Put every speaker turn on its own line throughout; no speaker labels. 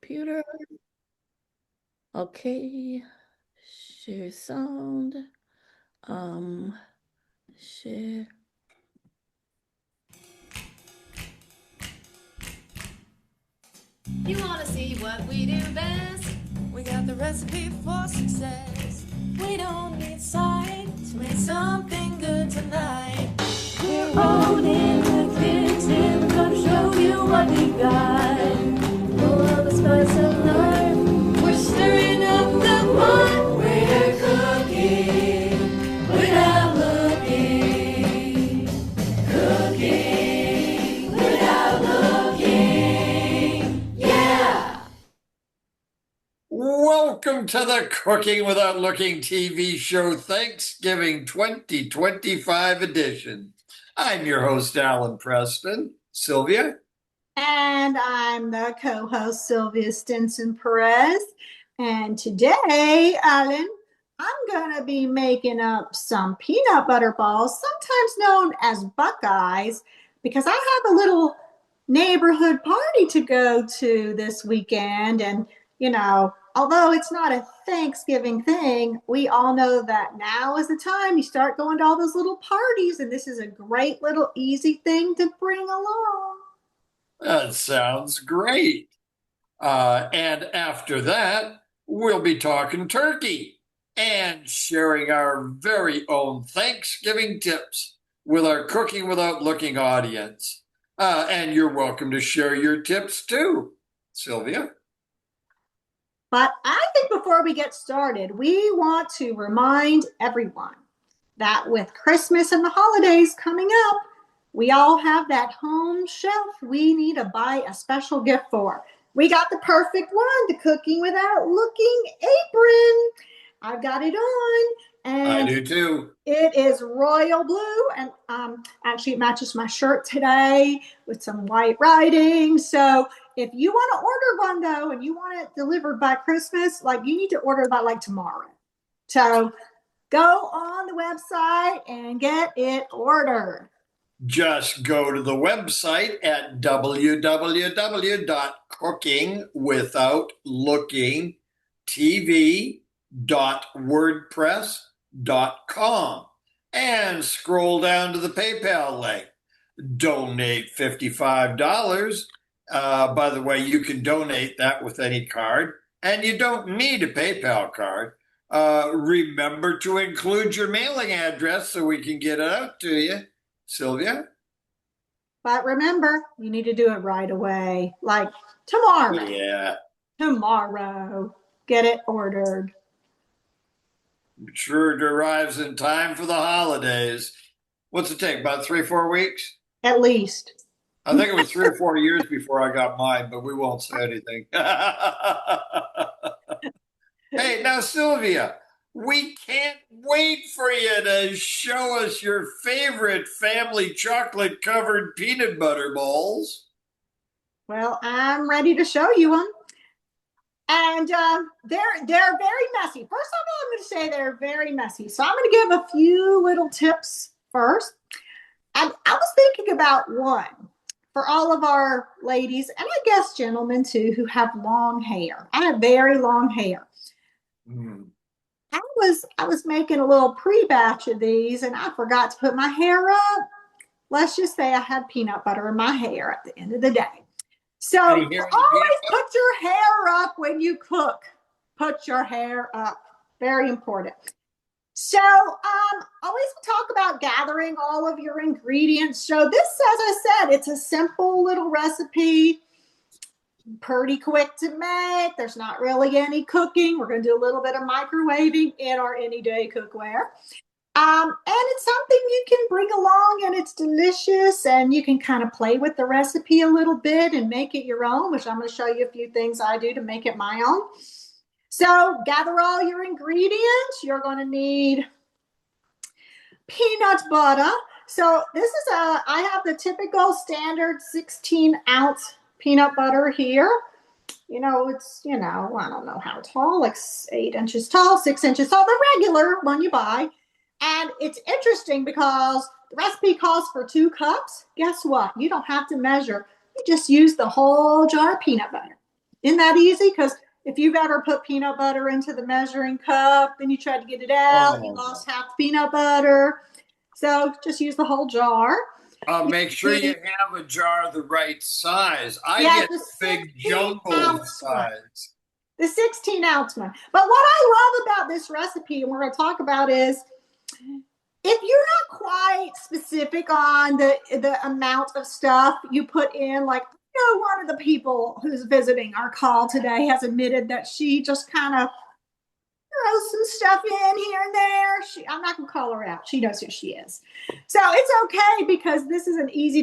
computer. Okay. Share sound. Um, share.
You want to see what we do best? We got the recipe for success. We don't need sight to make something good tonight. We're on in the kitchen, we're gonna show you what we got. Full of the spice of life, we're stirring up the pot. We're cooking without looking. Cooking without looking. Yeah!
Welcome to the Cooking Without Looking TV show Thanksgiving 2025 edition. I'm your host, Allen Preston. Sylvia?
And I'm the co-host, Sylvia Stinson-Perez. And today, Alan, I'm going to be making up some peanut butter balls, sometimes known as Buckeyes, because I have a little neighborhood party to go to this weekend. And, although it's not a Thanksgiving thing, we all know that now is the time you start going to all those little parties, and this is a great little easy thing to bring along.
That sounds great. And after that, we'll be talking turkey and sharing our very own Thanksgiving tips with our Cooking Without Looking audience. And you're welcome to share your tips too, Sylvia.
But I think before we get started, we want to remind everyone that with Christmas and the holidays coming up, we all have that home shelf we need to buy a special gift for. We got the perfect one, the Cooking Without Looking apron. I've got it on. And
I do too.
It is royal blue, and actually it matches my shirt today with some white writing. So if you want to order one though, and you want it delivered by Christmas, you need to order it by tomorrow. So go on the website and get it ordered.
Just go to the website at www.cookingwithoutlooking.wordpress.com and scroll down to the PayPal link. Donate $55. By the way, you can donate that with any card, and you don't need a PayPal card. Remember to include your mailing address so we can get it out to you. Sylvia?
But remember, you need to do it right away, like tomorrow.
Yeah.
Tomorrow. Get it ordered.
I'm sure it arrives in time for the holidays. What's it take, about 3-4 weeks?
At least.
I think it was 3 or 4 years before I got mine, but we won't say anything. Hey, now, Sylvia, we can't wait for you to show us your favorite family chocolate-covered peanut butter balls.
Well, I'm ready to show you them. And they're very messy. First of all, I'm going to say they're very messy. So I'm going to give a few little tips first. And I was thinking about one for all of our ladies, and I guess gentlemen too, who have long hair. I have very long hair. I was making a little pre-batch of these, and I forgot to put my hair up. Let's just say I had peanut butter in my hair at the end of the day. So always put your hair up when you cook. Put your hair up. Very important. So always talk about gathering all of your ingredients. So this, as I said, it's a simple little recipe. Pretty quick to make. There's not really any cooking. We're going to do a little bit of microwaving in our any-day cookware. And it's something you can bring along, and it's delicious, and you can kind of play with the recipe a little bit and make it your own, which I'm going to show you a few things I do to make it my own. So gather all your ingredients. You're going to need peanut butter. So this is I have the typical standard 16-ounce peanut butter here. It's, I don't know how tall, like 8 inches tall, 6 inches tall, the regular one you buy. And it's interesting because the recipe calls for 2 cups. Guess what? You don't have to measure. You just use the whole jar of peanut butter. Isn't that easy? Because if you've ever put peanut butter into the measuring cup, then you tried to get it out, you lost half the peanut butter. So just use the whole jar.
Make sure you have a jar the right size. I
Yeah,
get
the
the big
16
jumbo
ounce one.
size.
The 16-ounce one. But what I love about this recipe, and we're going to talk about, is if you're not quite specific on the amount of stuff you put in, like, one of the people who's visiting our call today has admitted that she just kind of throws some stuff in here and there. I'm not going to call her out. She knows who she is. So it's okay, because this is an easy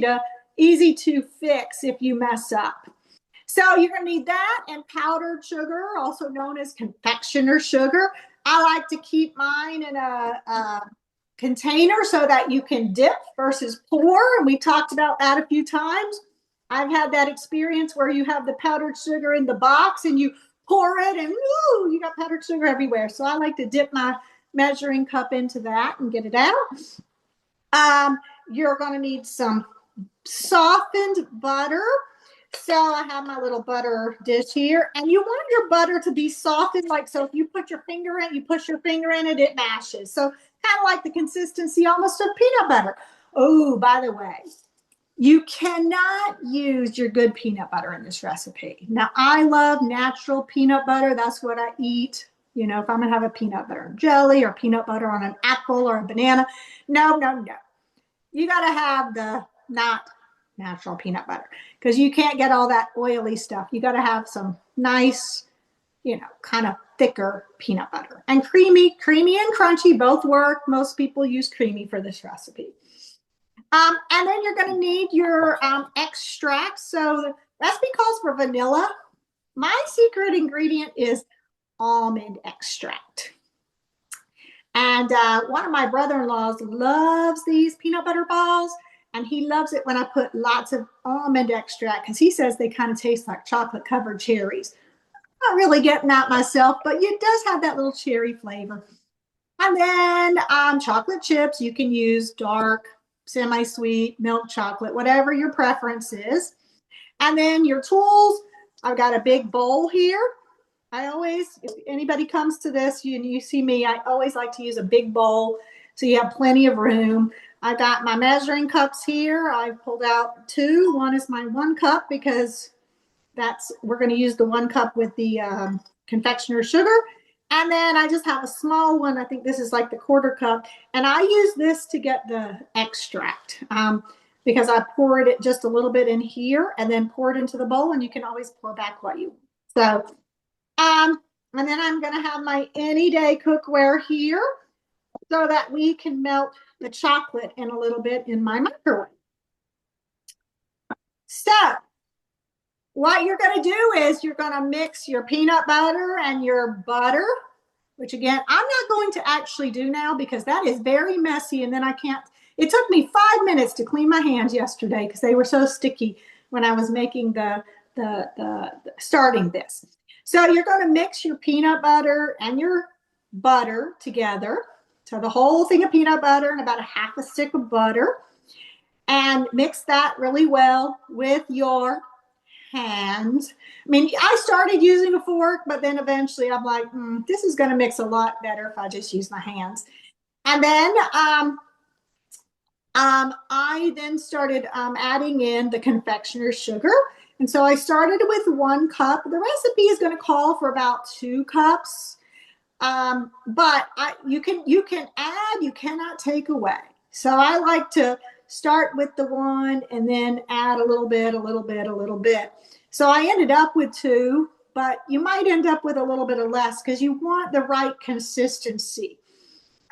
to fix if you mess up. So you're going to need that and powdered sugar, also known as confectioner sugar. I like to keep mine in a container so that you can dip versus pour. And we talked about that a few times. I've had that experience where you have the powdered sugar in the box and you pour it and woo, you got powdered sugar everywhere. So I like to dip my measuring cup into that and get it out. You're going to need some softened butter. So I have my little butter dish here, and you want your butter to be softened, like, so if you put your finger in, you push your finger in it, it mashes. So kind of like the consistency almost of peanut butter. Oh, by the way, you cannot use your good peanut butter in this recipe. Now, I love natural peanut butter. That's what I eat. If I'm going to have a peanut butter and jelly or peanut butter on an apple or a banana. No. You got to have the not natural peanut butter, because you can't get all that oily stuff. You got to have some nice, kind of thicker peanut butter. And creamy and crunchy both work. Most people use creamy for this recipe. And then you're going to need your extract. So the recipe calls for vanilla. My secret ingredient is almond extract. And one of my brother-in-laws loves these peanut butter balls, and he loves it when I put lots of almond extract, because he says they kind of taste like chocolate-covered cherries. I'm not really getting that myself, but it does have that little cherry flavor. And then chocolate chips. You can use dark, semi-sweet, milk chocolate, whatever your preference is. And then your tools. I've got a big bowl here. If anybody comes to this, you see me, I always like to use a big bowl so you have plenty of room. I got my measuring cups here. I've pulled out two. One is my 1 cup, because we're going to use the 1 cup with the confectioner sugar. And then I just have a small one. I think this is like the 1/4 cup. And I use this to get the extract because I poured it just a little bit in here and then pour it into the bowl, and you can always pour back what you want. So, and then I'm going to have my any day cookware here so that we can melt the chocolate in a little bit in my microwave. So what you're going to do is you're going to mix your peanut butter and your butter, which again, I'm not going to actually do now because that is very messy, and then I can't. It took me 5 minutes to clean my hands yesterday because they were so sticky when I was making the starting this. So you're going to mix your peanut butter and your butter together. So the whole thing of peanut butter and about a 1/2 stick of butter, and mix that really well with your hands. I mean, I started using a fork, but then eventually I'm like, this is going to mix a lot better if I just use my hands. And then I then started adding in the confectioner sugar. And so I started with 1 cup. The recipe is going to call for about 2 cups. But you can add, you cannot take away. So I like to start with the 1 and then add a little bit. So I ended up with 2, but you might end up with a little bit of less because you want the right consistency.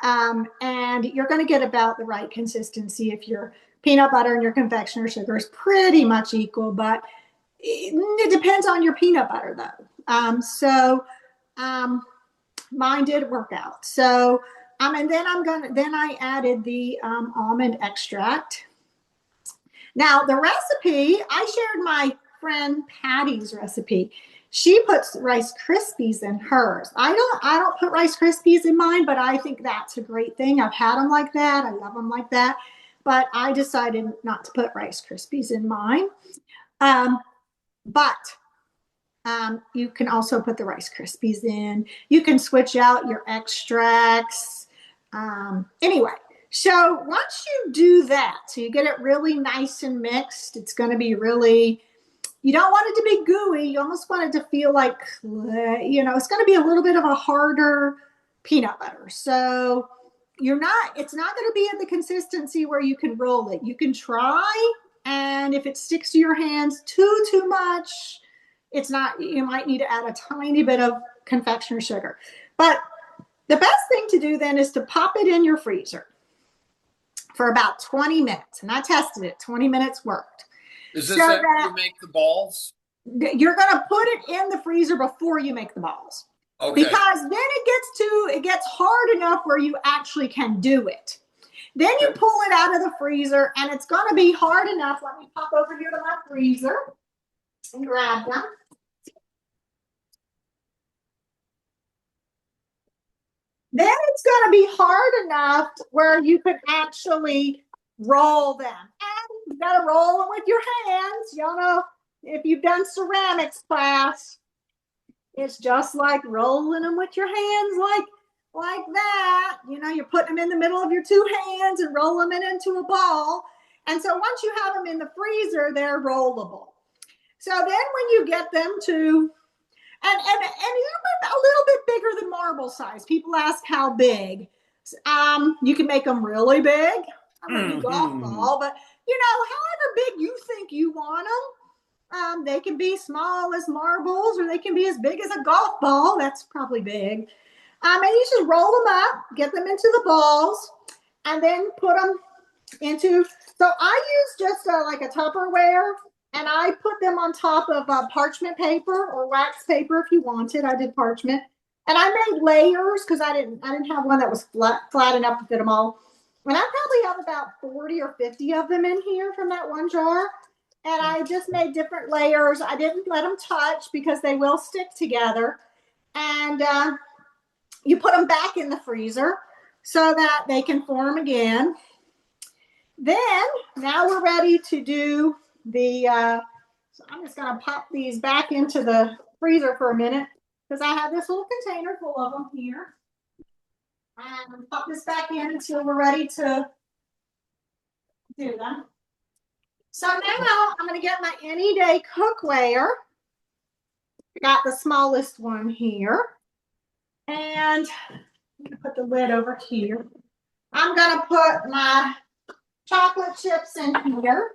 And you're going to get about the right consistency if your peanut butter and your confectioner sugar is pretty much equal, but it depends on your peanut butter though. Mine did work out. So, and then I added the almond extract. Now the recipe, I shared my friend Patty's recipe. She puts Rice Krispies in hers. I don't put Rice Krispies in mine, but I think that's a great thing. I've had them like that. I love them like that. But I decided not to put Rice Krispies in mine. But You can also put the Rice Krispies in. You can switch out your extracts. Anyway, so once you do that, so you get it really nice and mixed, it's going to be really, you don't want it to be gooey. You almost want it to feel like, it's going to be a little bit of a harder peanut butter. So it's not going to be in the consistency where you can roll it. You can try, and if it sticks to your hands too much, it's not, you might need to add a tiny bit of confectioner sugar. But the best thing to do then is to pop it in your freezer for about 20 minutes. And I tested it, 20 minutes worked.
Is this after you make the balls?
You're going to put it in the freezer before you make the balls.
Okay.
Because then it gets hard enough where you actually can do it. Then you pull it out of the freezer, and it's going to be hard enough. Let me pop over here to my freezer and grab them. Then it's going to be hard enough where you could actually roll them. And you got to roll them with your hands. Y'all know, if you've done ceramics class, it's just like rolling them with your hands like that. You're putting them in the middle of your two hands and roll them into a ball. And so once you have them in the freezer, they're rollable. So then when you get them to, and a little bit bigger than marble size. People ask how big. You can make them really big. I'm a big golf ball, but however big you think you want them. They can be small as marbles, or they can be as big as a golf ball. That's probably big. And you just roll them up, get them into the balls, and then put them into. So I use just like a Tupperware, and I put them on top of parchment paper or wax paper if you wanted. I did parchment, and I made layers because I didn't have one that was flat enough to fit them all. And I probably have about 40 or 50 of them in here from that one jar. And I just made different layers. I didn't let them touch because they will stick together. And you put them back in the freezer so that they can form again. Then, now we're ready to do so I'm just going to pop these back into the freezer for a minute because I have this little container full of them here. And pop this back in until we're ready to do them. So now I'm going to get my Anyday cookware. I got the smallest one here. And I'm going to put the lid over here. I'm going to put my chocolate chips in here.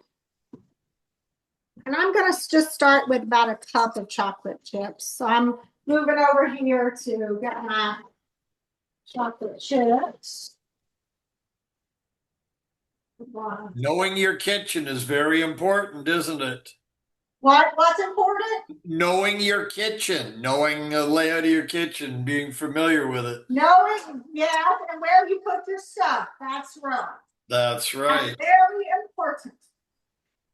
And I'm going to just start with about a cup of chocolate chips. So I'm moving over here to get my chocolate chips. Wow.
Knowing your kitchen is very important, isn't it?
What's important?
Knowing your kitchen, knowing the layout of your kitchen, being familiar with it.
Knowing, and where you put your stuff. That's right.
That's right.
That's very important.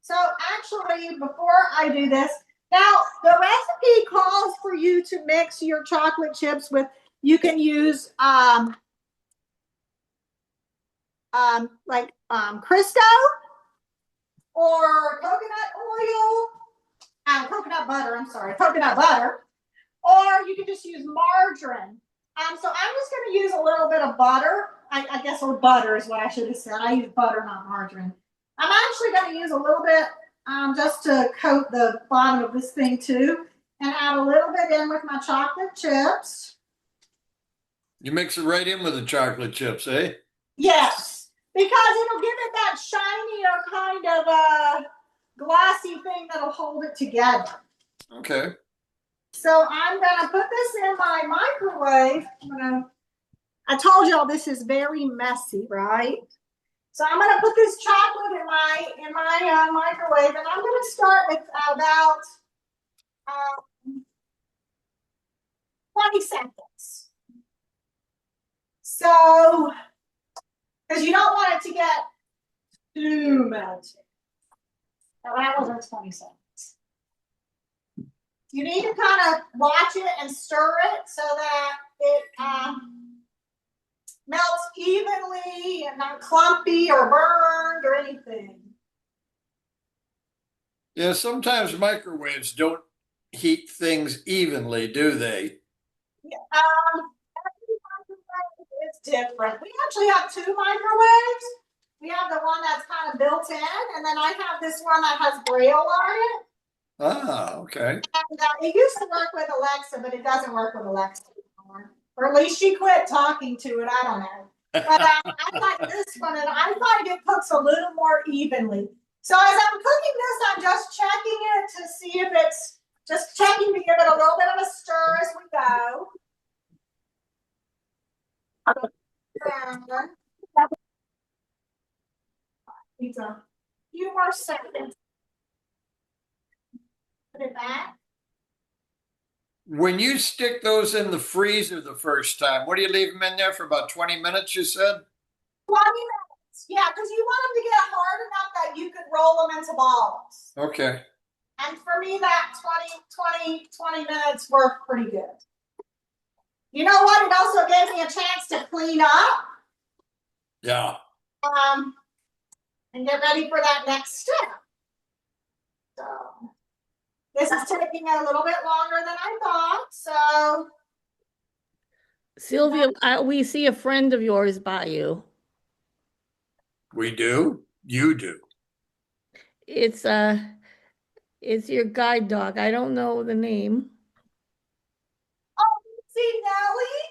So actually, before I do this, now the recipe calls for you to mix your chocolate chips with, you can use Crisco or coconut oil, coconut butter, or you can just use margarine. So I'm just going to use a little bit of butter. I guess, or butter is what I should have said. I use butter, not margarine. I'm actually going to use a little bit just to coat the bottom of this thing too, and add a little bit in with my chocolate chips.
You mix it right in with the chocolate chips, eh?
Yes, because it'll give it that shiny or kind of glossy thing that'll hold it together.
Okay.
So I'm going to put this in my microwave. I told y'all this is very messy, right? So I'm going to put this chocolate in my microwave, and I'm going to start with about 20 seconds. So, because you don't want it to get too melted. Now that wasn't 20 seconds. You need to kind of watch it and stir it so that it melts evenly and not clumpy or burned or anything.
Yeah, sometimes microwaves don't heat things evenly, do they?
Every microwave is different. We actually have two microwaves. We have the one that's kind of built in, and then I have this one that has braille on it.
Ah, okay.
And it used to work with Alexa, but it doesn't work with Alexa anymore. Or at least she quit talking to it. I don't know. But I like this one, and I find it cooks a little more evenly. So as I'm cooking this, I'm just checking it to see if it's just checking to give it a little bit of a stir as we go. Needs a few more seconds. Put it back.
When you stick those in the freezer the first time, what do you leave them in there for about 20 minutes, you said?
20 minutes. Yeah, because you want them to get hard enough that you could roll them into balls.
Okay.
And for me, that 20 minutes worked pretty good. You know what? It also gave me a chance to clean up.
Yeah.
And get ready for that next step. So this is taking a little bit longer than I thought. So
Sylvia, we see a friend of yours by you.
We do? You do.
It's your guide dog. I don't know the name.
oh, see Nellie?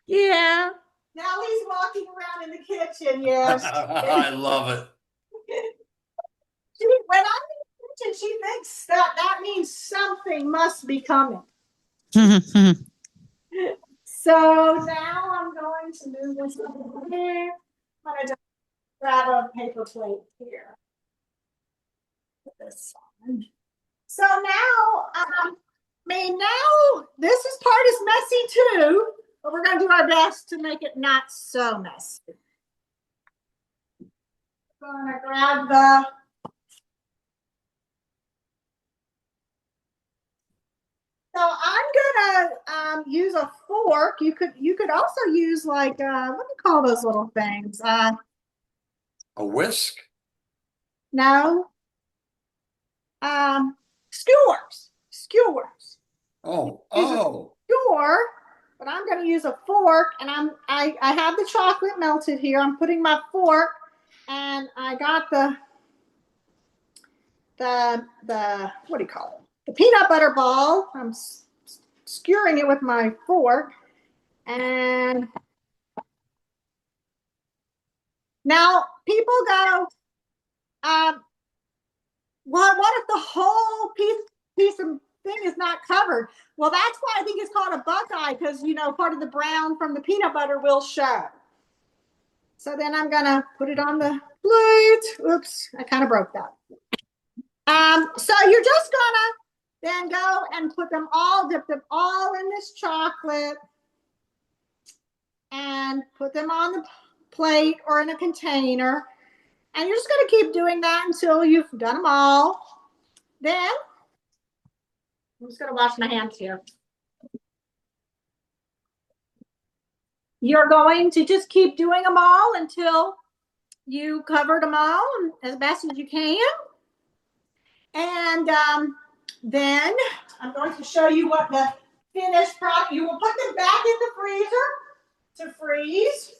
Yeah.
Nellie's walking around in the kitchen. Yes.
I love it.
When I'm in the kitchen, she thinks that means something must be coming. So now I'm going to move this over here. I'm going to just grab a paper plate here. Put this on. So now, now this part is messy too, but we're going to do our best to make it not so messy. I'm going to grab the So I'm gonna use a fork. You could also use like what do you call those little things?
A whisk?
No. Skewers. Skewers.
Oh.
Skewer, but I'm gonna use a fork, and I have the chocolate melted here. I'm putting my fork, and I got the what do you call it? The peanut butter ball. I'm skewering it with my fork. And now people go, what if the whole piece of thing is not covered? Well, that's why I think it's called a buckeye, because, part of the brown from the peanut butter will show. So then I'm going to put it on the plate. Oops, I kind of broke that. So you're just gonna then go and dip them all in this chocolate and put them on the plate or in a container. And you're just gonna keep doing that until you've done them all. Then, I'm just gonna wash my hands here. You're going to just keep doing them all until you covered them all as best as you can. And then I'm going to show you what the finished product. You will put them back in the freezer to freeze.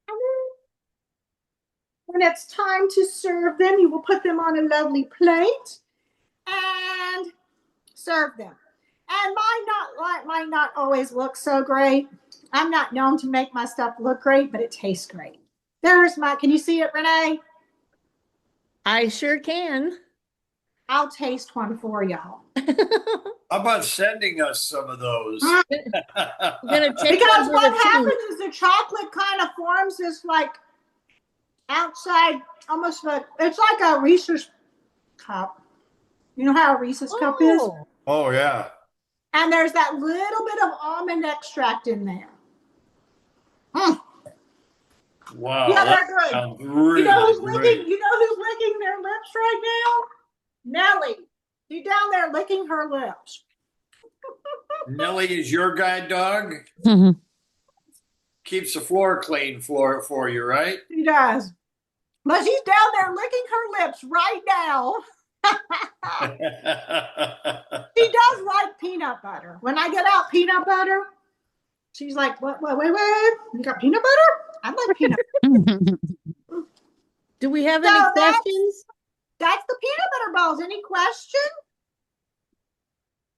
And when it's time to serve them, you will put them on a lovely plate and serve them. And might not always look so great. I'm not known to make my stuff look great, but it tastes great. Can you see it, Renee?
I sure can.
I'll taste one for y'all.
How about sending us some of those?
We're gonna take
because what happens is the chocolate kind of forms this like outside, it's like a Reese's cup. You know how a Reese's cup is?
Oh, yeah.
And there's that little bit of almond extract in there.
Wow.
Yeah, they're good.
Really
you know who's licking their lips right now? Nellie. She's down there licking her lips.
Nellie is your guide dog? Keeps the floor clean for you, right?
She does. But she's down there licking her lips right now. She does like peanut butter. When I get out peanut butter, she's like, what, wait, you got peanut butter? I like peanut butter.
Do we have
So
any questions?
that's the peanut butter balls. Any question?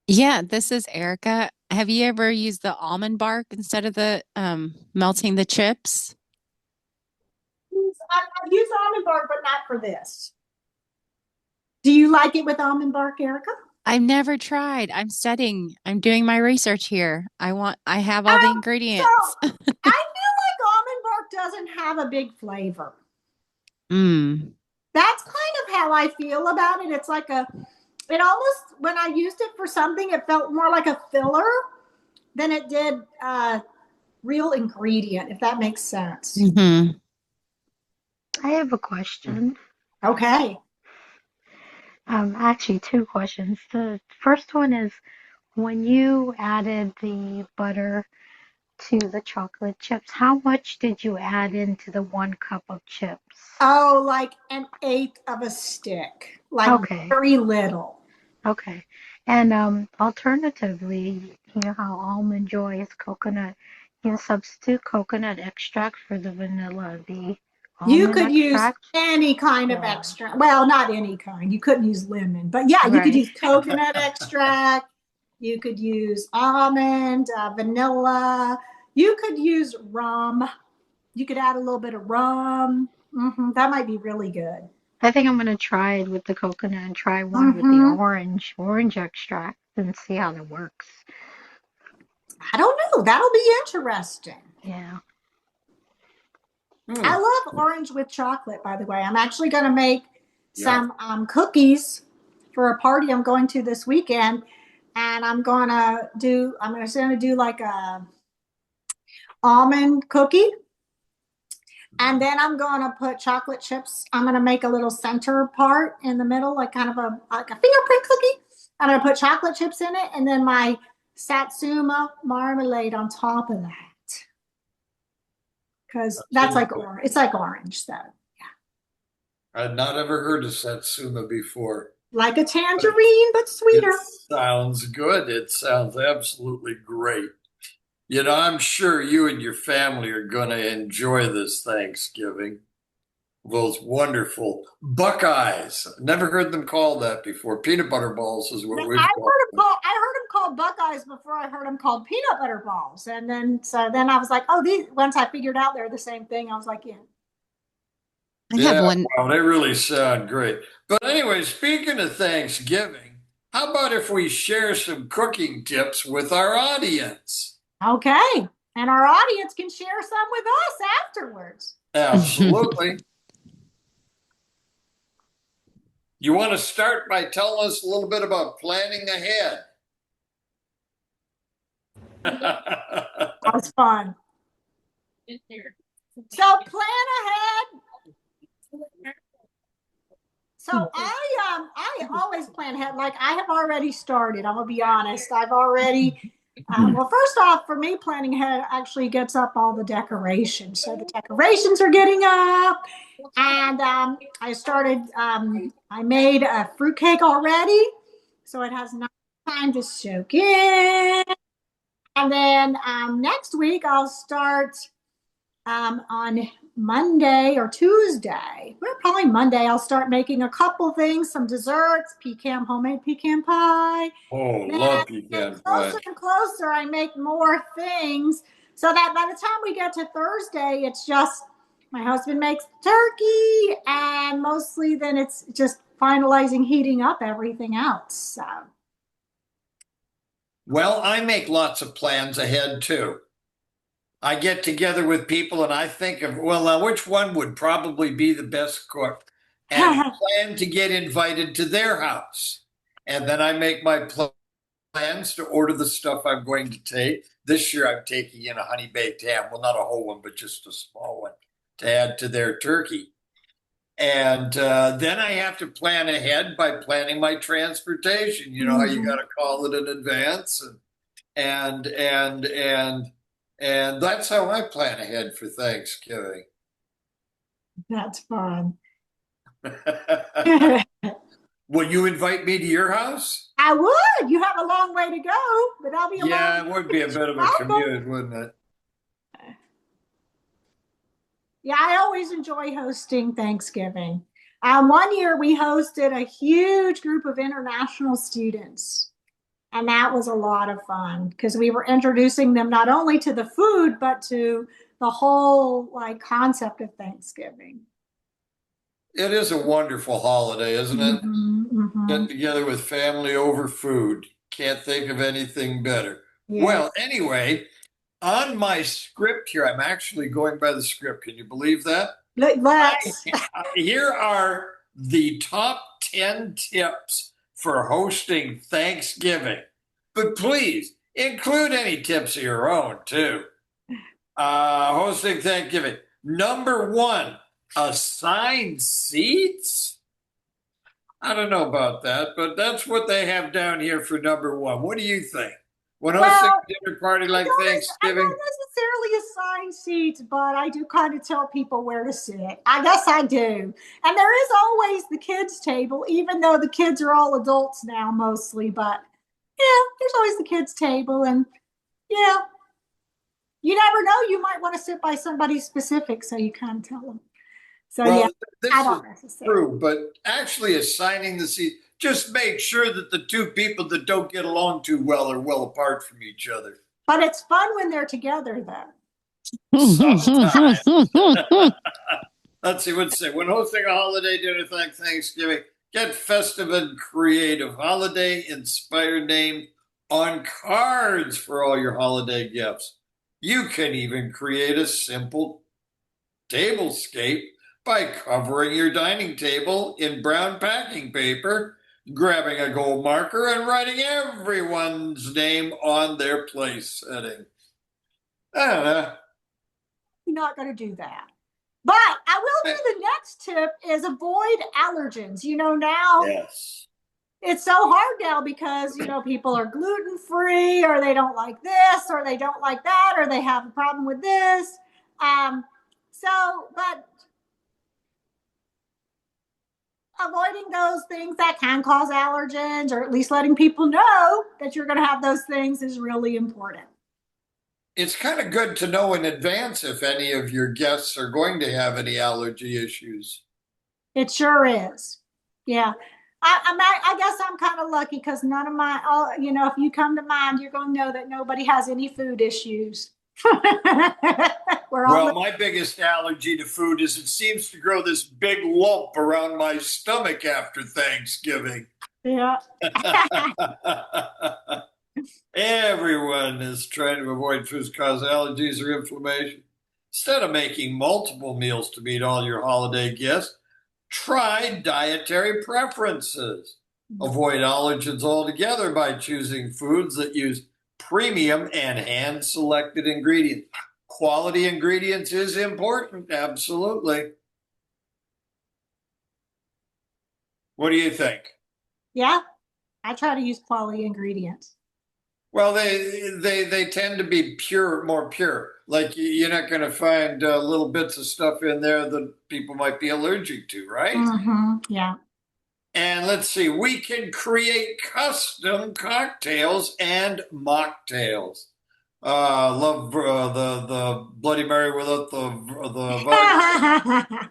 Yeah, this is Erica. Have you ever used the almond bark instead of the melting the chips?
I've used almond bark, but not for this. Do you like it with almond bark, Erica?
I've never tried. I'm studying. I'm doing my research here. I have all the
So
ingredients.
I feel like almond bark doesn't have a big flavor.
Mm.
That's kind of how I feel about it. It's like it almost, when I used it for something, it felt more like a filler than it did real ingredient, if that makes sense.
Hmm.
I have a question.
Okay.
Actually, two questions. The first one is when you added the butter to the chocolate chips, how much did you add into the 1 cup of chips?
Oh, like an eighth of a stick, like
Okay,
very little.
okay. And alternatively, you know how Almond Joy is coconut. You can substitute coconut extract for the vanilla, the
You
almond
could use
extract.
any kind of
Yeah,
extract. Well, not any kind. You couldn't use lemon, but yeah, you could
right.
use coconut extract. You could use almond, vanilla. You could use rum. You could add a little bit of rum. That might be really good.
I think I'm gonna try it with the coconut and try one with the
hmm
orange extract and see how that works.
I don't know. That'll be interesting.
Yeah.
I love orange with chocolate, by the way. I'm actually going to make some cookies for a party I'm going to this weekend. And I'm going to do like a almond cookie. And then I'm going to put chocolate chips. I'm going to make a little center part in the middle, like kind of like a fingerprint cookie. I'm going to put chocolate chips in it and then my satsuma marmalade on top of that. Because that's like orange. It's like orange, so
I'd not ever heard of Satsuma before.
like a tangerine, but sweeter.
It sounds good. It sounds absolutely great. You know, I'm sure you and your family are going to enjoy this Thanksgiving. Those wonderful Buckeyes. Never heard them called that before. Peanut butter balls is what we've called them.
I heard them called Buckeyes before I heard them called peanut butter balls, and then I was like, oh, these. Once I figured out they're the same thing, I was like, yeah.
I have
Yeah,
one.
well, they really sound great. But anyway, speaking of Thanksgiving, how about if we share some cooking tips with our audience?
Okay, and our audience can share some with us afterwards.
Absolutely. You want to start by telling us a little bit about planning ahead?
That was fun. So plan ahead. So I always plan ahead. Like I have already started. I'm gonna be honest. I've already. Well, first off, for me, planning ahead actually gets up all the decorations. So the decorations are getting up, and I started. I made a fruitcake already, so it has enough time to soak in. And then next week I'll start on Monday or Tuesday. Well, probably Monday. I'll start making a couple things, some desserts, homemade pecan pie.
Oh,
Then
love
as
pecan pie.
closer and closer, I make more things so that by the time we get to Thursday, it's just my husband makes turkey, and mostly then it's just finalizing heating up everything else. So.
Well, I make lots of plans ahead too. I get together with people and I think of, well, now which one would probably be the best cook? And plan to get invited to their house. And then I make my plans to order the stuff I'm going to take. This year I'm taking in a honey baked ham. Well, not a whole one, but just a small one to add to their turkey. And then I have to plan ahead by planning my transportation. You know how you got to call it in advance, and and and and that's how I plan ahead for Thanksgiving.
That's fun.
Will you invite me to your house?
I would. You have a long way to go, but I'll be a long
Yeah, it would be a bit of a
welcome.
commute, wouldn't it?
Yeah, I always enjoy hosting Thanksgiving. One year we hosted a huge group of international students, and that was a lot of fun because we were introducing them not only to the food but to the whole like concept of Thanksgiving.
It is a wonderful holiday, isn't it?
Mm-hmm.
Getting together with family over food. Can't think of anything better.
Yeah.
Well, anyway, on my script here, I'm actually going by the script. Can you believe that?
Let's.
Here are the top 10 tips for hosting Thanksgiving. But please include any tips of your own, too. Hosting Thanksgiving. Number one, assign seats. I don't know about that, but that's what they have down here for number one. What do you think? When hosting
Well,
a dinner party like
I
Thanksgiving,
don't necessarily assign seats, but I do kind of tell people where to sit. I guess I do. And there is always the kids' table, even though the kids are all adults now mostly. But yeah, there's always the kids' table. And yeah, you never know. You might want to sit by somebody specific, so you kind of tell them. So yeah,
well,
I
this is
don't necessarily.
true, but actually assigning the seat, just make sure that the two people that don't get along too well are well apart from each other.
But it's fun when they're together, though.
Sometimes. Let's see, what's it? When hosting a holiday dinner like Thanksgiving, get festive and creative. Holiday inspired name on cards for all your holiday gifts. You can even create a simple tablescape by covering your dining table in brown packing paper, grabbing a gold marker, and writing everyone's name on their place setting. I don't know.
You're not going to do that. But I will do the next tip is avoid allergens. Now
Yes.
it's so hard now because, people are gluten free or they don't like this or they don't like that or they have a problem with this. But avoiding those things that can cause allergens or at least letting people know that you're going to have those things is really important.
It's kind of good to know in advance if any of your guests are going to have any allergy issues.
It sure is. Yeah. I guess I'm kind of lucky because none of if you come to mind, you're going to know that nobody has any food issues.
Well, my biggest allergy to food is it seems to grow this big lump around my stomach after Thanksgiving.
Yeah.
Everyone is trying to avoid foods that cause allergies or inflammation. Instead of making multiple meals to meet all your holiday guests, try dietary preferences. Avoid allergens altogether by choosing foods that use premium and hand-selected ingredients. Quality ingredients is important, absolutely. What do you think?
Yeah, I try to use quality ingredients.
Well, they tend to be more pure. Like you're not going to find little bits of stuff in there that people might be allergic to, right?
Mm-hmm. Yeah.
And let's see, we can create custom cocktails and mocktails. Love the Bloody Mary without the vodka.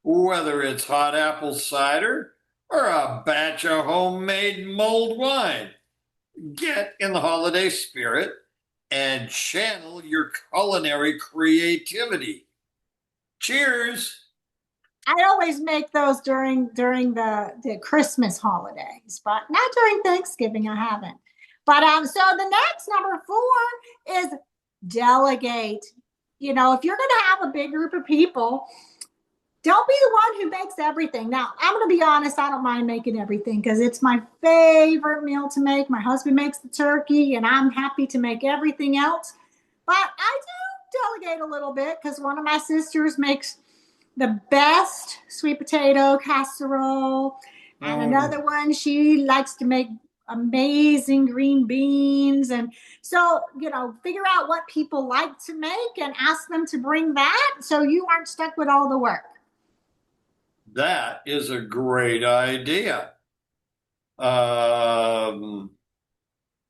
Whether it's hot apple cider or a batch of homemade mulled wine, get in the holiday spirit and channel your culinary creativity. Cheers!
I always make those during the Christmas holidays, but not during Thanksgiving. I haven't. But so the next number 4 is delegate. If you're going to have a big group of people, don't be the one who makes everything. Now, I'm going to be honest, I don't mind making everything because it's my favorite meal to make. My husband makes the turkey, and I'm happy to make everything else. But I do delegate a little bit because one of my sisters makes the best sweet potato casserole. And another one, she likes to make amazing green beans. And so, figure out what people like to make and ask them to bring that so you aren't stuck with all the work.
That is a great idea.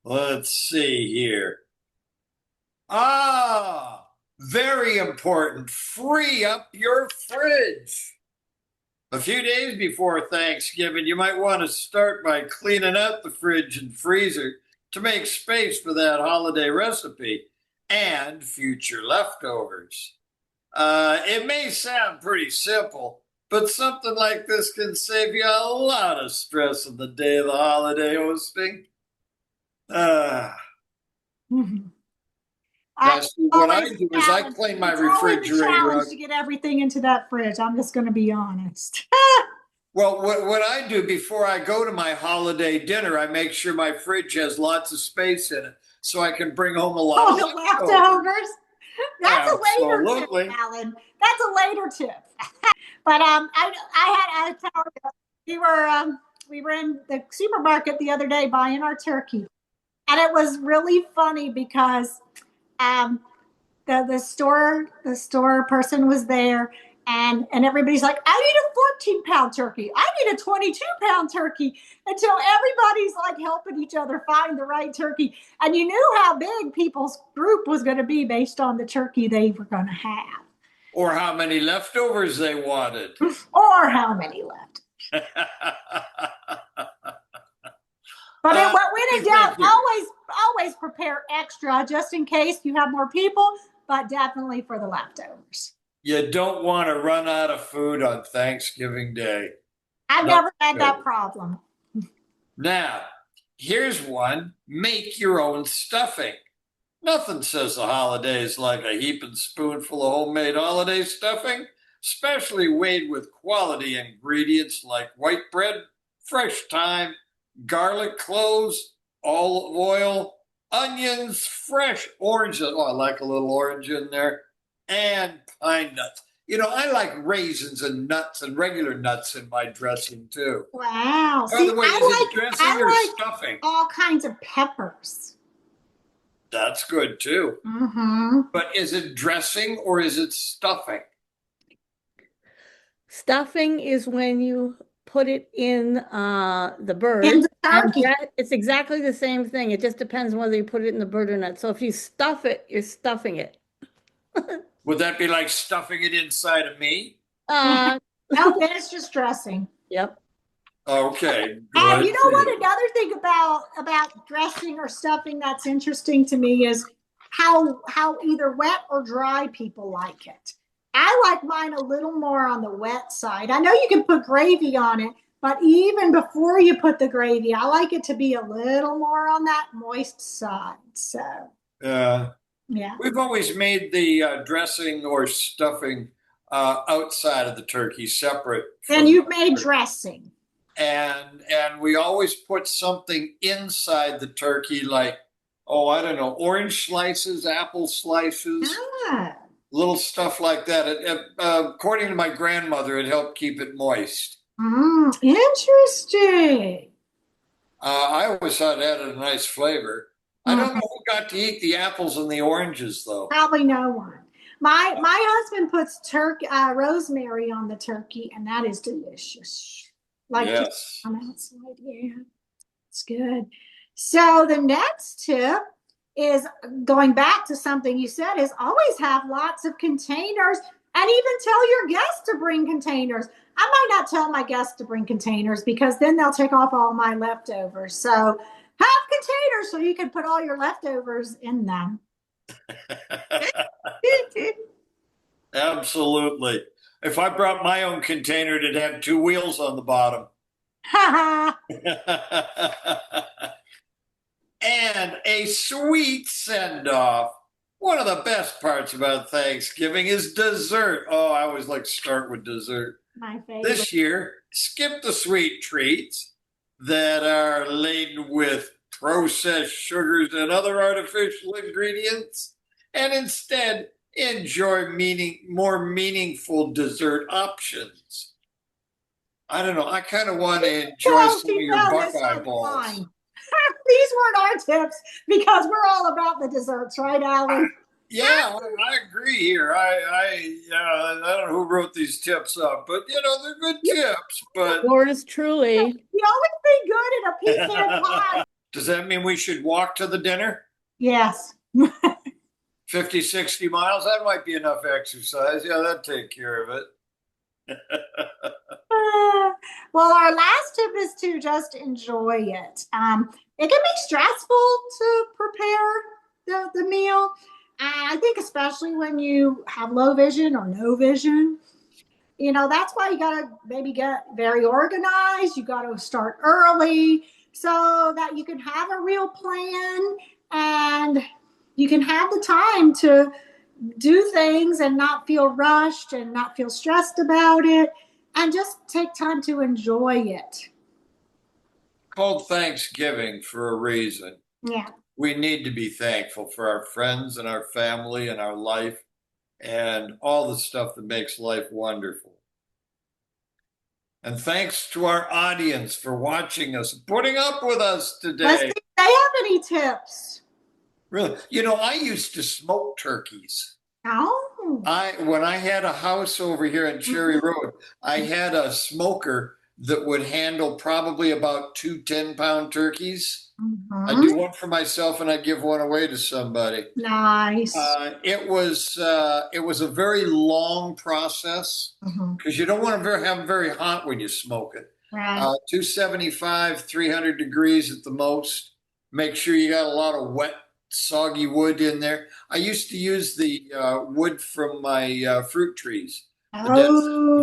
Let's see here. Very important. Free up your fridge. A few days before Thanksgiving, you might want to start by cleaning out the fridge and freezer to make space for that holiday recipe and future leftovers. It may sound pretty simple, but something like this can save you a lot of stress on the day of the holiday hosting. What I do is I clean my refrigerator out.
Challenge to get everything into that fridge. I'm just going to be honest.
Well, what I do before I go to my holiday dinner, I make sure my fridge has lots of space in it so I can bring home a lot of
leftovers. That's a later tip, Alan. That's a later tip. But I tell you, we were in the supermarket the other day buying our turkey, and it was really funny because the store person was there, and everybody's like, I need a 14-pound turkey. I need a 22-pound turkey, until everybody's like helping each other find the right turkey. And you knew how big people's group was going to be based on the turkey they were going to have.
Or how many leftovers they wanted.
Or how many left. But when in doubt, always prepare extra just in case you have more people, but definitely for the leftovers.
You don't want to run out of food on Thanksgiving Day.
I've never had that problem.
Now, here's one. Make your own stuffing. Nothing says the holidays like a heaping spoonful of homemade holiday stuffing, especially made with quality ingredients like white bread, fresh thyme, garlic cloves, olive oil, onions, fresh oranges. Oh, I like a little orange in there. And pine nuts. I like raisins and nuts and regular nuts in my dressing too.
Wow.
By the way, is it dressing or stuffing?
All kinds of peppers.
That's good too.
Mm-hmm.
But is it dressing or is it stuffing?
Stuffing is when you put it in the bird.
In the turkey.
It's exactly the same thing. It just depends on whether you put it in the bird or not. So if you stuff it, you're stuffing it.
Would that be like stuffing it inside of me?
No, it's just dressing.
Yep.
Okay.
And you know what? Another thing about dressing or stuffing that's interesting to me is how either wet or dry people like it. I like mine a little more on the wet side. I know you can put gravy on it, but even before you put the gravy, I like it to be a little more on that moist side. So. Yeah.
We've always made the dressing or stuffing outside of the turkey, separate.
And you've made dressing.
And we always put something inside the turkey, like, I don't know, orange slices, apple slices, little stuff like that. According to my grandmother, it helped keep it moist.
Interesting.
I always thought it added a nice flavor. I don't know who got to eat the apples and the oranges, though.
Probably no one. My husband puts rosemary on the turkey, and that is delicious.
Yes.
On the outside, yeah, it's good. So the next tip is going back to something you said: is always have lots of containers, and even tell your guests to bring containers. I might not tell my guests to bring containers because then they'll take off all my leftovers. So have containers so you can put all your leftovers in them.
Absolutely. If I brought my own container, it'd have 2 wheels on the bottom. And a sweet send-off. One of the best parts about Thanksgiving is dessert. Oh, I always like to start with dessert.
My favorite.
This year, skip the sweet treats that are laden with processed sugars and other artificial ingredients, and instead enjoy more meaningful dessert options. I don't know. I kind of want to enjoy some of your Buckeye balls.
These weren't our tips because we're all about the desserts, right, Alan?
Yeah, I agree here. I don't know who wrote these tips up, but they're good tips. But
Yours truly.
You always be good in a pecan pie.
does that mean we should walk to the dinner?
Yes.
50, 60 miles? That might be enough exercise. Yeah, that'd take care of it.
Well, our last tip is to just enjoy it. It can be stressful to prepare the meal. I think especially when you have low vision or no vision, that's why you got to maybe get very organized. You got to start early so that you can have a real plan and you can have the time to do things and not feel rushed and not feel stressed about it and just take time to enjoy it.
Called Thanksgiving for a reason.
Yeah.
We need to be thankful for our friends and our family and our life and all the stuff that makes life wonderful. And thanks to our audience for watching us, putting up with us today.
Let's see if they have any tips.
Really, I used to smoke turkeys.
Oh.
When I had a house over here in Cherry Road, I had a smoker that would handle probably about 2 10-pound turkeys. I'd do one for myself and I'd give one away to somebody.
Nice.
It was a very long process because you don't want to have them very hot when you smoke it.
Right.
275, 300 degrees at the most. Make sure you got a lot of wet, soggy wood in there. I used to use the wood from my fruit trees, the dead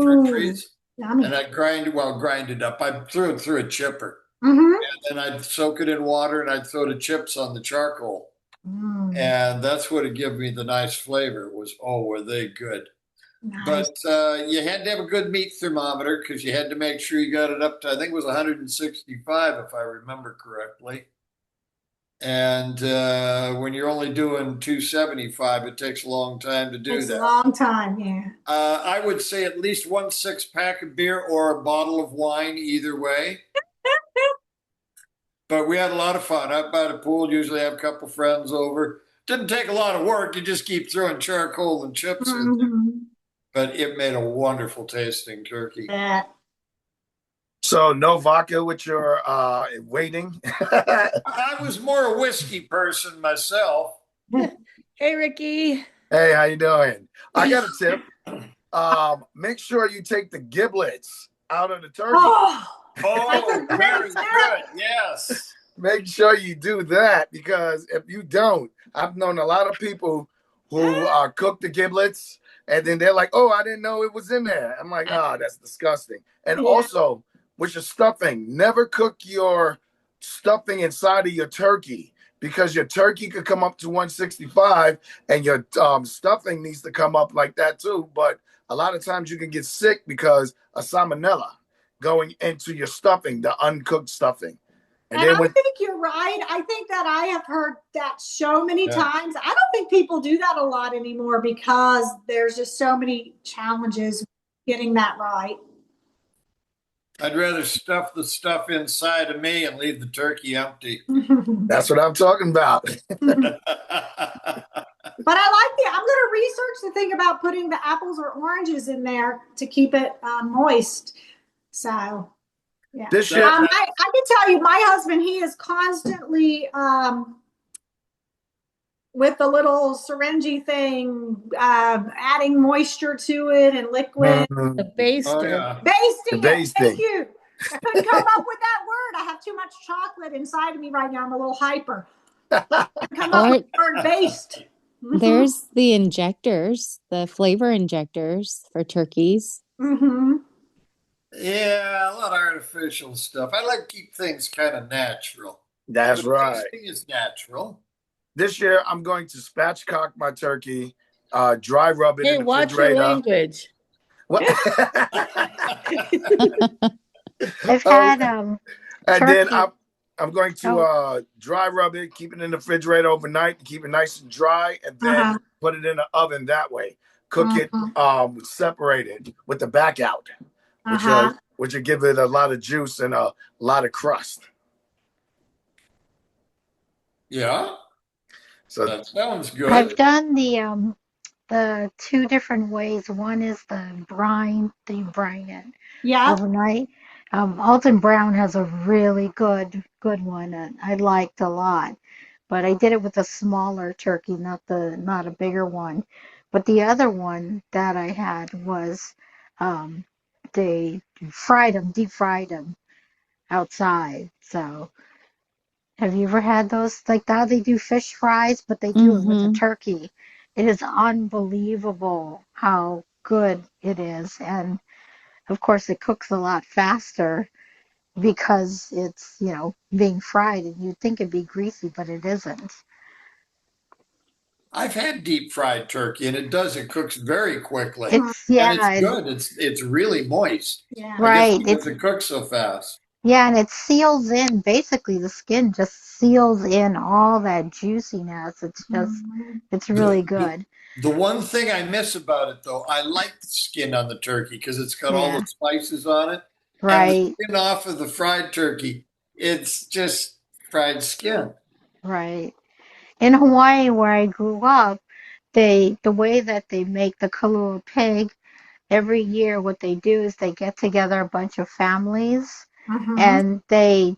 fruit trees,
yummy.
and I'd grind it up. I threw it through a chipper.
Mm-hmm.
And then I'd soak it in water and I'd throw the chips on the charcoal. And that's what would give me the nice flavor were they good. Nice. But you had to have a good meat thermometer because you had to make sure you got it up to, I think it was 165 if I remember correctly. And when you're only doing 275, it takes a long time to do that.
It's a long time, yeah.
I would say at least 1 6-pack of beer or a bottle of wine, either way. But we had a lot of fun up by the pool. Usually have a couple friends over. Didn't take a lot of work. You just keep throwing charcoal and chips in there. But it made a wonderful tasting turkey.
Yeah.
So no vodka with your waiting?
I was more a whiskey person myself.
Hey, Ricky.
Hey, how you doing? I got a tip. Make sure you take the giblets out of the turkey.
Oh, very good. Yes.
Make sure you do that because if you don't, I've known a lot of people who cook the giblets and then they're like, oh, I didn't know it was in there. I'm like, oh, that's disgusting. And also with your stuffing, never cook your stuffing inside of your turkey because your turkey could come up to 165 and your stuffing needs to come up like that too. But a lot of times you can get sick because of salmonella going into your stuffing, the uncooked stuffing.
And I think you're right. I think that I have heard that so many times. I don't think people do that a lot anymore because there's just so many challenges getting that right.
I'd rather stuff the stuff inside of me and leave the turkey empty.
That's what I'm talking about.
But I'm going to research the thing about putting the apples or oranges in there to keep it moist. So, yeah.
This year,
I can tell you, my husband, he is constantly with the little syringy thing, adding moisture to it and liquid.
The baster.
Oh, yeah.
Basting.
Basting.
Thank you. I couldn't come up with that word. I have too much chocolate inside of me right now. I'm a little hyper. Come up with the word baste.
There's the injectors, the flavor injectors for turkeys.
Yeah, a lot of artificial stuff. I like to keep things kind of natural.
That's right.
Everything is natural.
This year, I'm going to spatchcock my turkey, dry rub it
Hey,
in the
watch your
refrigerator.
language.
What?
I've had
and
turkey.
then I'm going to dry rub it, keep it in the refrigerator overnight to keep it nice and dry, and then put it in the oven that way. Cook it separated with the back out, which will give it a lot of juice and a lot of crust.
Yeah,
So
that sounds
I've
good.
done the two different ways. One is the brine, that you brine it
Yeah.
overnight. Alton Brown has a really good one that I liked a lot. But I did it with a smaller turkey, not a bigger one. But the other one that I had was um, they deep fried them outside. So have you ever had those? Like now they do fish fries, but they do it with a
Mm-hmm.
turkey. It is unbelievable how good it is. And of course, it cooks a lot faster because it's, being fried and you'd think it'd be greasy, but it isn't.
I've had deep fried turkey, and it does. It cooks very quickly,
Mhm.
It's,
and it's
yeah,
good. It's really moist.
Yeah.
I guess
right.
because it cooks so fast.
Yeah, and it seals in, basically the skin just seals in all that juiciness.
Mhm.
It's
The,
really
the
good.
the one thing I miss about it, though, I like the skin on the turkey because it's got all
Yeah,
the spices on it, and the
right,
skin off of the fried turkey, it's just fried skin.
right. In Hawaii, where I grew up, the way that they make the kalua pig, every year what they do is they get together a bunch of families
Mhm.
and they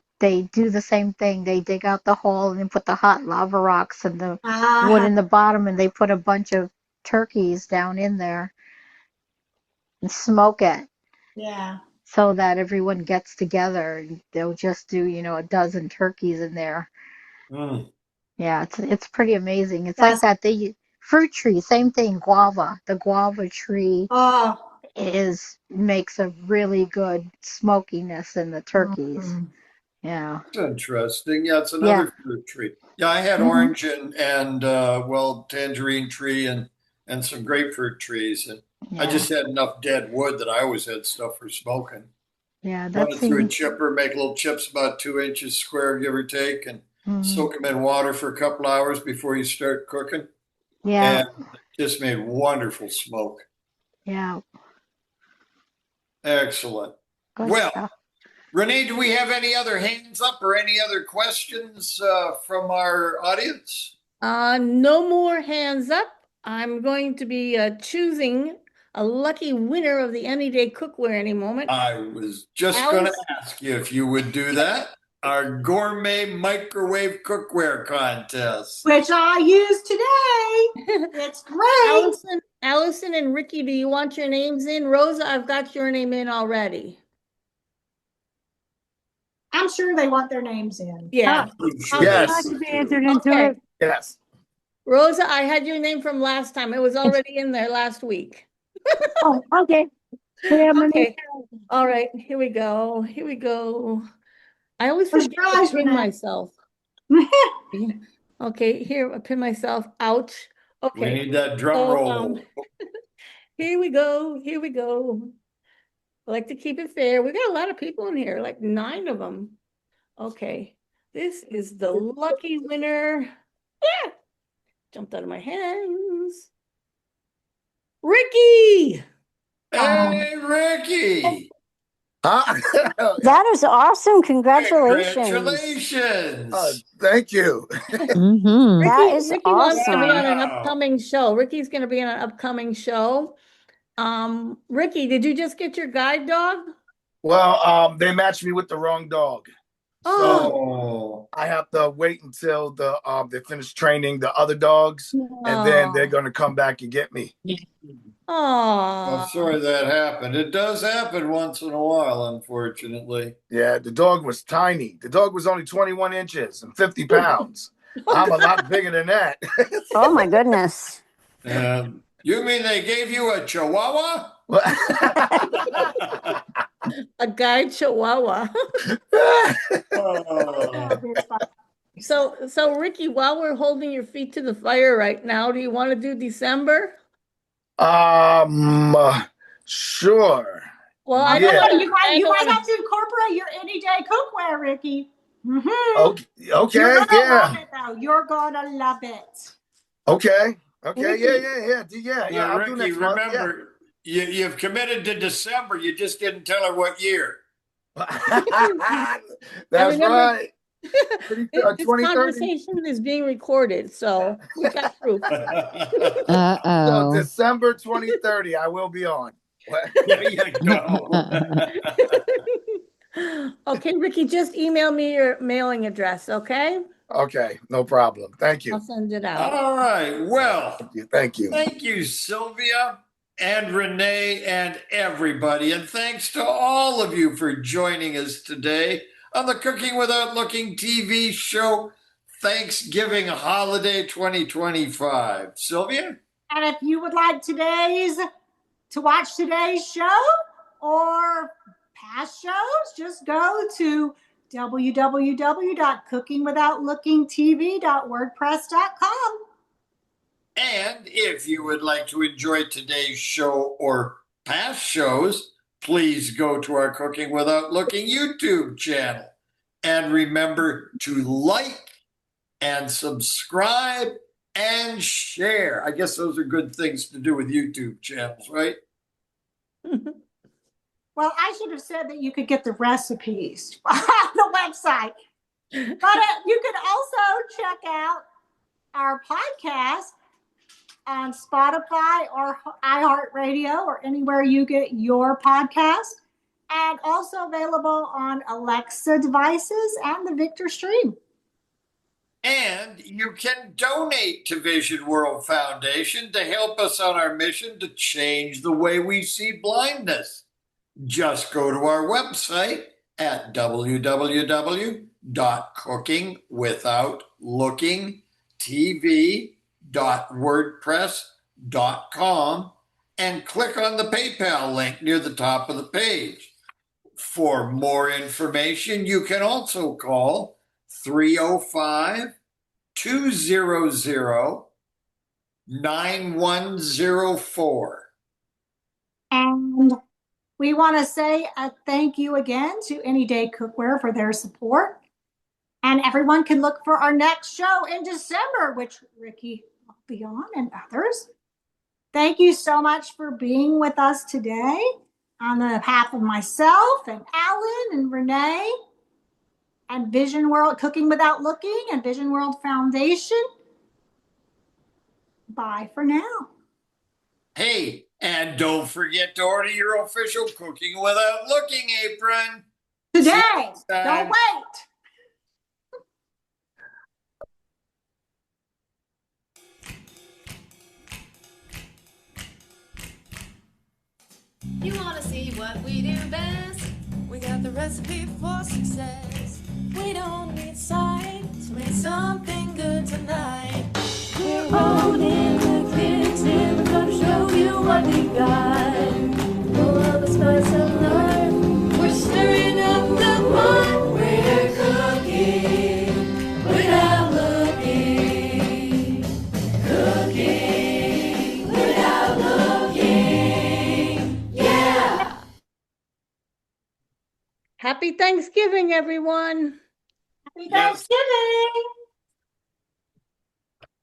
do the same thing. They dig out the hole and they put the hot lava rocks and the wood
Uh-huh.
in the bottom and they put a bunch of turkeys down in there and smoke it
Yeah.
so that everyone gets together and they'll just do, a dozen turkeys in there.
Mm.
Yeah, it's pretty amazing. It's like
That's
that. The fruit tree, same thing, guava. The guava tree
oh.
is makes a really good smokiness in the turkeys.
Mhm.
Yeah.
That's interesting. Yeah, it's
Yeah.
another fruit tree. Yeah, I had
Hmm.
orange and tangerine tree and some grapefruit trees, and I
Yeah.
just had enough dead wood that I always had stuff for smoking.
Yeah.
Run
That
it through a
seems.
chipper, make little chips about 2 inches square, give or take, and
Mm,
soak them in water for a couple hours before you start cooking.
yeah.
And just made wonderful smoke.
Yeah.
Excellent.
Good
Well,
stuff.
Renee, do we have any other hands up or any other questions from our audience?
No more hands up. I'm going to be choosing a lucky winner of the Any Day Cookware any moment.
I was just going to
Alice,
ask you if you would do that. Our gourmet microwave cookware contest.
Which I use today. It's great.
Allison and Ricky, do you want your names in? Rosa, I've got your name in already.
I'm sure they want their names in.
Yeah.
I'm sure
Okay.
they
yes,
would too.
Okay.
yes.
Rosa, I had your name from last time. It was already in there last week.
Oh, okay. Yeah,
Okay. All right. Here we go. Here we go. I always
Close
forget
your
to
eyes,
pin
Renee.
myself. Okay, here I pin myself. Ouch.
We
Okay.
need that drum
So
roll.
here we go. Here we go. I like to keep it fair. We got a lot of people in here, like 9 of them. Okay. This is the lucky winner. Ah! Jumped out of my hands. Ricky.
Hey, Ricky.
Huh?
That is awesome. Congratulations.
Congratulations.
Thank you.
Mm-hmm.
That
Ricky,
is
Ricky wants to be
awesome.
on an
Wow.
upcoming show. Ricky's going to be on an upcoming show. Ricky, did you just get your guide dog?
Well, they matched me with the wrong dog,
Oh,
so
Oh,
I have to wait until they finish training the other dogs, and then they're
oh,
gonna come back and get me.
I'm
oh.
sorry that happened. It does happen once in a while, unfortunately.
Yeah, the dog was tiny. The dog was only 21 inches and 50 pounds. I'm a lot bigger than that.
Oh my goodness.
You mean they gave you a chihuahua?
A guide chihuahua.
Oh.
So Ricky, while we're holding your feet to the fire right now, do you want to do December?
um, sure.
Well, I don't
Yeah.
want to.
You might have to incorporate your any day cookware, Ricky.
Okay.
You're
Okay.
gonna love
Yeah.
it though. You're gonna love it.
Okay. Okay.
Ricky,
Yeah. I'll do
Ricky,
next month. Yeah.
remember, you've committed to December. You just didn't tell her what year.
That's
remember-
right.
This
2030.
conversation is being recorded, so we got proof.
So
Uh-oh.
December 2030, I will be on.
There you go.
Okay, Ricky, just email me your mailing address, okay?
Okay, no problem. Thank
I'll
you.
send it out.
All right. Well,
Thank you.
thank you, Sylvia and Renee and everybody. And thanks to all of you for joining us today on the Cooking Without Looking TV show, Thanksgiving Holiday 2025. Sylvia?
And if you would like to watch today's show or past shows, just go to www.cookingwithoutlookingtv.wordpress.com.
And if you would like to enjoy today's show or past shows, please go to our Cooking Without Looking YouTube channel. And remember to like and subscribe and share. I guess those are good things to do with YouTube channels, right?
Well, I should have said that you could get the recipes on the website. But you can also check out our podcast on Spotify or iHeartRadio or anywhere you get your podcast, and also available on Alexa devices and the Victor Stream.
And you can donate to Vision World Foundation to help us on our mission to change the way we see blindness. Just go to our website at www.cookingwithoutlookingtv.wordpress.com and click on the PayPal link near the top of the page. For more information, you can also call 305-200-9104.
And we want to say a thank you again to Any Day Cookware for their support. And everyone can look for our next show in December, which Ricky will be on and others. Thank you so much for being with us today on behalf of myself and Alan and Renee and Vision World Cooking Without Looking and Vision World Foundation. Bye for now.
Hey, and don't forget to order your official Cooking Without Looking apron.
Today, don't wait.
You wanna see what we do best? We got the recipe for success. We don't need sight to make something good tonight. We're out in the kitchen, we're gonna show you what we got. Full of the spice of life, we're stirring up the pot. We're cooking without looking. Cooking without looking. Yeah!
Happy Thanksgiving, everyone.
Happy
Yes.
Thanksgiving.